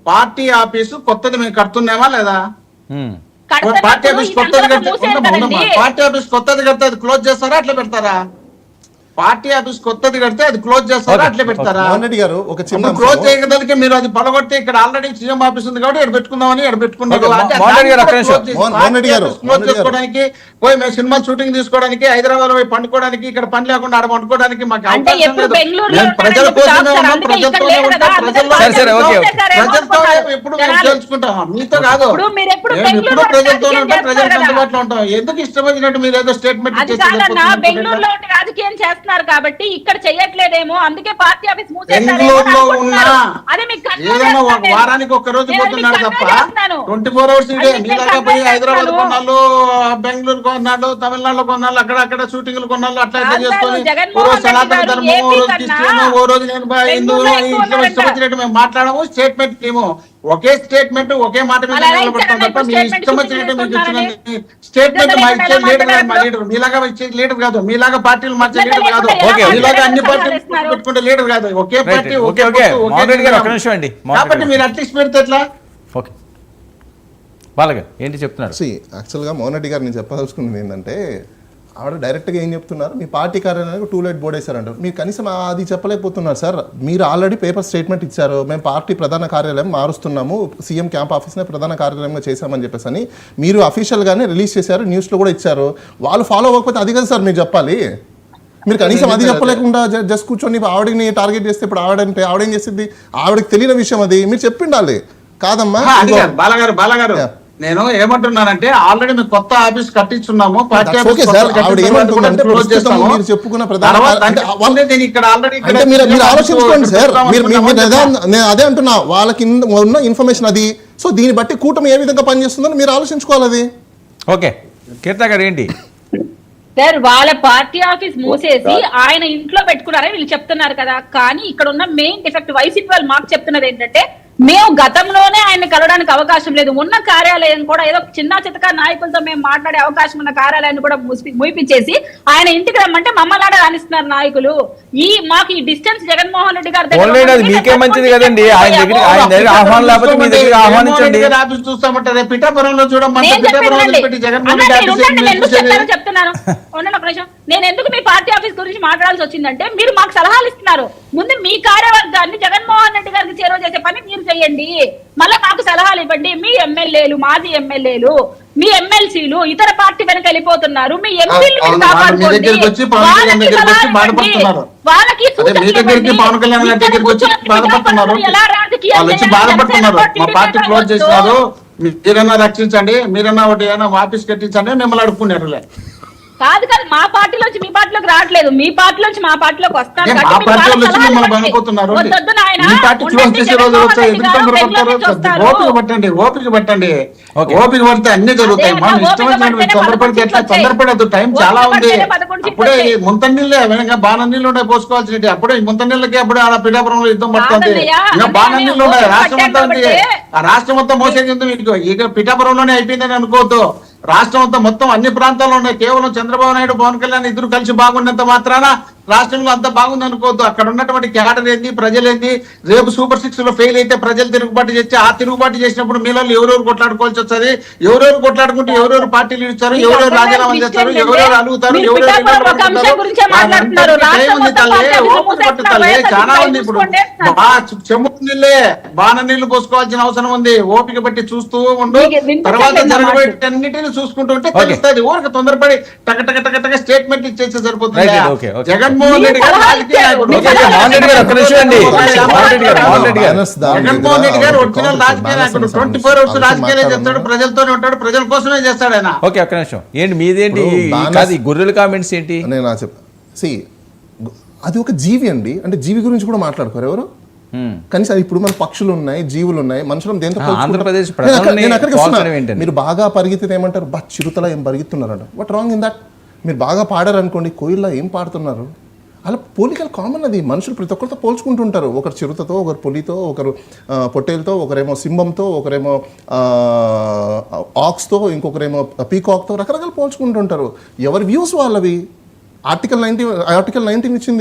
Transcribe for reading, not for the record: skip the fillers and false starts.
Party office కొత్తది మేము కడుతున్నామా లేదా? పార్టీ కడుతున్నప్పుడు ఆఫీస్ ఇదంతా కొత్తది ఒక కడితే మూసేది కదండి. పార్టీ ఆఫీస్ కొత్తది కడితే అది క్లోజ్ చేస్తారా అట్లా పెడతారా? పార్టీ ఆఫీస్ కొత్తది కడితే అది క్లోజ్ చేస్తారా అట్లా పెడతారా? మోహన్ రెడ్డి గారు ఒక చిన్న క్లోజ్ చేయగలిగితే మీరు అది పలగొట్టి ఇక్కడ ఆల్రెడీ సీఎం ఆఫీస్ ఉంది కాబట్టి ఇక్కడ పెట్టుకుందామని ఇక్కడ పెట్టుకున్నారు. ఓకే, అంటే మోహన్ రెడ్డి గారు ఒక్క దాన్ని నిమిషం. close చేసి మోహన్ రెడ్డి గారు, పార్టీ ఆఫీస్ క్లోజ్ చేసుకోవడానికి పోయి మేము సినిమా షూటింగ్ తీసుకోవడానికి హైదరాబాద్ పోయి పండుకోవడానికి ఇక్కడ పని లేకుండా ఆడ పండుకోవడానికి మాకు అంటే అవకాశం ఎప్పుడు లేదు. బెంగళూరులో మేము ప్రజల ఉంటారని కోసమే చెప్తారు. ఉన్నాం, అందుకే ఇక్కడ ప్రజలతోనే లేరు ఉంటాం, కదా, ప్రజల్లో అందుకే సరే, ఓకే, ఓకే. ప్రజలతో ఎప్పుడు మేము తెలుసుకుంటాం, మీతో కాదు. ఇప్పుడు మీరు ఎప్పుడు మేము ఎప్పుడు బెంగళూరులో ప్రజలతోనే ఉంటాం, రాజకీయం ప్రజలకు చేస్తారు అందుబాటులో ఉంటాం. ఎందుకు ఇష్టం వచ్చినట్టు మీరు ఏదో స్టేట్మెంట్ అది కాదన్నా, బెంగళూరులో ఉండి రాజకీయం చేస్తున్నారు కాబట్టి ఇక్కడ చెయ్యట్లేదేమో, అందుకే పార్టీ ఆఫీస్ బెంగళూరులో ఉన్నా అదే మీకు ఏదైనా వారానికి ఒక్క రోజు పోతున్నాడు తప్ప 24 hours ఇదే. మీలాగా పోయి హైదరాబాద్ కొన్నాళ్ళు, బెంగళూరు కొన్నాళ్ళు, తమిళనాడులో కొన్నాళ్ళు, అక్కడ షూటింగ్లు కొన్నాళ్ళు, అట్లా ఇట్లా చేసుకొని ఓ రోజు సనాతన ధర్మం, ఓ రోజు క్రిస్టియన్, ఓ రోజు నేను హిందువులు అని ఇట్లా ఇష్టం వచ్చినట్టు మేము మాట్లాడము. స్టేట్మెంట్ ఏమో ఒకే స్టేట్మెంట్ ఒకే మాట మీద నిలబడతాం తప్ప మీ ఇష్టం వచ్చినట్టు మీకు ఇచ్చిన స్టేట్మెంట్ మా ఇచ్చే లీడర్ కాదు, మా లీడర్ మీలాగా ఇచ్చే లీడర్ కాదు, మీలాగా పార్టీలు మార్చే లీడర్ కాదు, మీలాగా అన్ని పార్టీలు పెట్టుకుంటే లీడర్ కాదు. ఒకే పార్టీ ఒకే కాబట్టి మీరు అట్లీస్ట్ పెడితే ఎట్లా? ఓకే బాలగా ఏంటి చెప్తున్నారు? యాక్చువల్గా మోహన్ రెడ్డి గారు నేను చెప్పదలుచుకున్నది ఏంటంటే, ఆవిడ డైరెక్ట్గా ఏం చెప్తున్నారు, మీ పార్టీ కార్యాలయానికి టూలెట్ బోర్డు వేశారంటారు. మీరు కనీసం అది చెప్పలేకపోతున్నారు సార్. మీరు ఆల్రెడీ పేపర్ స్టేట్మెంట్ ఇచ్చారు, మేము పార్టీ ప్రధాన కార్యాలయం మారుస్తున్నాము, సీఎం క్యాంప్ ఆఫీస్నే ప్రధాన కార్యాలయంగా చేశామని చెప్పేసి అని మీరు అఫీషియల్గానే రిలీజ్ చేశారు, న్యూస్లో కూడా ఇచ్చారు. వాళ్ళు ఫాలో అవ్వకపోతే అది కదా సార్ మీరు చెప్పాలి. మీరు కనీసం అది చెప్పలేకుండా జస్ట్ కూర్చొని ఆవిడని టార్గెట్ చేస్తే ఇప్పుడు ఆవిడంటే ఆవిడేం చేసింది, ఆవిడకి తెలియని విషయం అది మీరు చెప్పిండాలి. కాదమ్మా బాలగారు నేను ఏమంటున్నానంటే ఆల్రెడీ మేము కొత్త ఆఫీస్ కట్టించున్నాము, పార్టీ ఓకే సార్. ఆవిడ ఏమంటుందంటే ప్రస్తుతం మీరు చెప్పుకున్న ప్రధాన అంటే మీరు ఆలోచించుకోండి సార్. నేను అదే అంటున్నా, వాళ్ళకి ఉన్న ఇన్ఫర్మేషన్ అది. సో దీన్ని బట్టి కూటమి ఏ విధంగా పనిచేస్తుందని మీరు ఆలోచించుకోవాలి అది. ఓకే కీర్త గారు ఏంటి సార్, వాళ్ళ పార్టీ ఆఫీస్ మూసేసి ఆయన ఇంట్లో పెట్టుకున్నారని వీళ్ళు చెప్తున్నారు కదా. కానీ ఇక్కడ ఉన్న మెయిన్ డిఫెక్ట్ వైసీపీ వాళ్ళు మాకు చెప్తున్నది ఏంటంటే, మేము గతంలోనే ఆయన కలవడానికి అవకాశం లేదు, ఉన్న కార్యాలయం కూడా ఏదో చిన్న చితక నాయకులతో మేము మాట్లాడే అవకాశం ఉన్న కార్యాలయాన్ని కూడా మూపించేసి ఆయన ఇంటికి రమ్మంటే మమ్మల్ని రాణిస్తున్నారు నాయకులు. మాకు ఈ డిస్టెన్స్ జగన్మోహన్ రెడ్డి గారి దగ్గర మీకే మంచిది కదండి, ఆయన దగ్గర ఆహ్వానం లేకపోతే మీ దగ్గర ఆహ్వానించండి. చూస్తామంటారు పిఠాపురంలో చూడమంటే చెప్తున్నాను. నేను ఎందుకు మీ పార్టీ ఆఫీస్ గురించి మాట్లాడాల్సి వచ్చిందంటే, మీరు మాకు సలహాలు ఇస్తున్నారు. ముందు మీ కార్యవర్గాన్ని జగన్మోహన్ రెడ్డి గారికి చేరువ చేసే పని మీరు చేయండి, మళ్ళీ మాకు సలహాలు ఇవ్వండి. మీ ఎమ్మెల్యేలు, మాజీ ఎమ్మెల్యేలు, మీ ఎమ్మెల్సీలు ఇతర పార్టీ వెనక వెళ్ళిపోతున్నారు, మీ ఎంపీలు వాళ్ళకి బాధపడుతున్నారు. మా పార్టీ క్లోజ్ చేసినారు, మీరన్నా రక్షించండి, మీరన్నా ఒకటి ఏదైనా ఆఫీస్ కట్టించండి, మిమ్మల్ని అడుక్కున్నారులే. కాదు కాదు, మా పార్టీలోంచి మీ పార్టీలోకి రావట్లేదు, మీ పార్టీలోంచి మా పార్టీలోకి వస్తారు. ఓపిక పట్టండి అన్ని జరుగుతాయి. మనం ఇష్టం వచ్చినట్టు తొందరపడితే ఎట్లా? తొందరపడద్దు, టైం చాలా ఉంది. అప్పుడే ముంత నీళ్ళే బాణ నీళ్ళు ఉండే పోసుకోవాల్సినవి. అప్పుడే ముంత నీళ్ళకి అప్పుడే అలా పిఠాపురంలో యుద్ధం పడుతుంది. ఇంకా బాణ నీళ్ళు ఉన్నాయి, రాష్ట్రం అంతా ఉంది. ఆ రాష్ట్రం అంతా మోసేది ఉంది మీకు. ఇక పిఠాపురంలోనే అయిపోయిందని అనుకోవద్దు. రాష్ట్రం అంతా మొత్తం అన్ని ప్రాంతాల్లో ఉన్నాయి. కేవలం చంద్రబాబు నాయుడు, పవన్ కళ్యాణ్ ఇద్దరు కలిసి బాగున్నంత మాత్రాన రాష్ట్రంలో అంతా బాగుంది అనుకోవద్దు. అక్కడ ఉన్నటువంటి క్యాడర్ ఏంది, ప్రజలేంది, రేపు సూపర్ 6 లో ఫెయిల్ అయితే ప్రజలు తిరుగుబాటు చేసి ఆ తిరుగుబాటు చేసినప్పుడు మీలో ఎవరెవరు కొట్లాడుకోవాల్సి వస్తుంది, ఎవరెవరు కొట్లాడుకుంటే ఎవరెవరు పార్టీలు ఇస్తారు, ఎవరెవరు రాజీనామా చేస్తారు, ఎవరెవరు అలుగుతారు, ఎవరెవరు తల్లి చాలా ఉంది. ఇప్పుడు చెమ్ము నీళ్ళే బాణ నీళ్లు పోసుకోవాల్సిన అవసరం ఉంది. ఓపిక బట్టి చూస్తూ ఉండు, తర్వాత జరగబోయేటన్నిటిని చూసుకుంటూ ఉంటే తెలుస్తుంది. ఊరికి తొందరపడి టక టక టక టక స్టేట్మెంట్ ఇచ్చేస్తే సరిపోతుంది. జగన్మోహన్ రెడ్డి గారు ఒరిజినల్ రాజకీయ నాయకుడు. 24 hours రాజకీయాలే చేస్తాడు, ప్రజలతోనే ఉంటాడు, ప్రజల కోసమే చేస్తాడు ఆయన. ఓకే ఒక్క నిమిషం. ఏంటి మీదేంటి గొర్రెల కామెంట్స్ ఏంటి? నేను అది ఒక జీవి అండి, అంటే జీవి గురించి కూడా మాట్లాడుకోరు ఎవరు. కనీసం ఇప్పుడు మన పక్షులు ఉన్నాయి, జీవులు ఉన్నాయి, మనుషులను దేంతో ఆంధ్రప్రదేశ్ మీరు బాగా పరిగెత్తితే ఏమంటారు, చిరుతలా ఏం పరిగెత్తున్నారంట. What wrong in that? మీరు బాగా పాడారు అనుకోండి, కోయిల్లా ఏం పాడుతున్నారు? అలా పోలికలు కామన్. అది మనుషులు ప్రతి ఒక్కరితో పోల్చుకుంటుంటారు. ఒకరు చిరుతతో, ఒకరు పులితో, ఒకరు పొట్టేలతో, ఒకరేమో సింహంతో, ఒకరేమో ఆక్స్తో, ఇంకొకరేమో పీకాక్తో, రకరకాలు పోల్చుకుంటుంటారు. ఎవరి వ్యూస్ వాళ్ళవి. ఆర్టికల్ 19 ఇచ్చింది